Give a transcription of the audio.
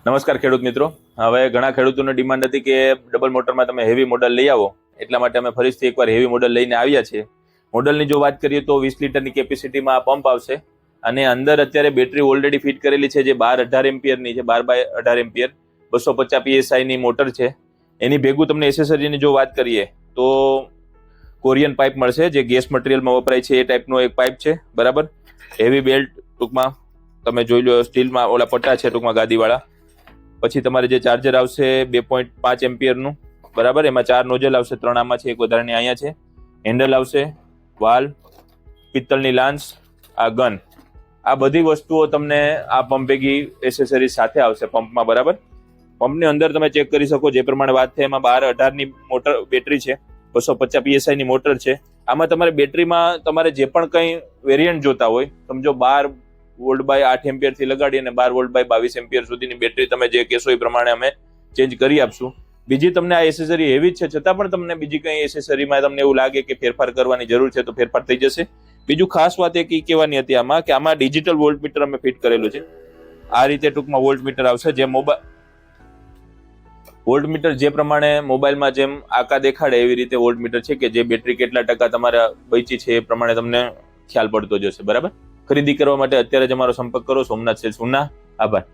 નમસ્કાર ખેડૂત મિત્રો. હવે ઘણા ખેડૂતોની ડિમાન્ડ હતી કે ડબલ મોટરમાં તમે હેવી મોડલ લઈ આવો, એટલા માટે અમે ફરીથી એકવાર હેવી મોડલ લઈને આવ્યા છીએ. મોડલની જો વાત કરીએ તો 20 લીટરની કેપેસિટીમાં આ પંપ આવશે અને અંદર અત્યારે બેટરી ઓલરેડી ફિટ કરેલી છે, જે 12-18 એમ્પિયરની છે. 12/18 એમ્પિયર 250 PSI ની મોટર છે. એની ભેગું તમને એસેસરીની જો વાત કરીએ તો કોરિયન પાઇપ મળશે, જે ગેસ મટીરિયલમાં વપરાય છે એ ટાઈપનો એક પાઇપ છે, બરાબર. હેવી બેલ્ટ ટૂંકમાં તમે જોઈ લો, સ્ટીલમાં ઓલા પટ્ટા છે ટૂંકમાં ગાદીવાળા. પછી તમારે જે ચાર્જર આવશે 2.5 એમ્પિયરનું, બરાબર. એમાં 4 નોઝલ આવશે, 3 આમાં છે, એક વધારાની અહીંયા છે. હેન્ડલ આવશે, વાલ્વ, પિત્તળની લાન્સ, આ ગન, આ બધી વસ્તુઓ તમને આ પંપ ભેગી એસેસરી સાથે આવશે પંપમાં, બરાબર. પંપની અંદર તમે ચેક કરી શકો, જે પ્રમાણે વાત થઈ એમાં 12-18 ની મોટર બેટરી છે, 250 PSI ની મોટર છે. આમાં તમારે બેટરીમાં તમારે જે પણ કંઈ વેરિયન્ટ જોતા હોય, સમજો 12 વોલ્ટ બાય 8 એમ્પિયર થી લગાડી અને 12 વોલ્ટ બાય 22 એમ્પિયર સુધીની બેટરી તમે જે કહેશો એ પ્રમાણે અમે ચેન્જ કરી આપશું. બીજી તમને આ એસેસરી એવી જ છે, છતાં પણ તમને બીજી કંઈ એસેસરીમાં તમને એવું લાગે કે ફેરફાર કરવાની જરૂર છે તો ફેરફાર થઈ જશે. બીજું ખાસ વાત એ કહેવાની હતી આમાં કે આમાં ડિજિટલ વોલ્ટ મીટર અમે ફિટ કરેલું છે. આ રીતે ટૂંકમાં વોલ્ટ મીટર આવશે, જે વોલ્ટ મીટર જે પ્રમાણે મોબાઈલમાં જેમ આકા દેખાડે એવી રીતે વોલ્ટ મીટર છે, કે જે બેટરી કેટલા ટકા તમારા બચી છે એ પ્રમાણે તમને ખ્યાલ પડતો જશે, બરાબર. ખરીદી કરવા માટે અત્યારે જ અમારો સંપર્ક કરો, સોમનાથ સેલ્સ ઉના. આભાર.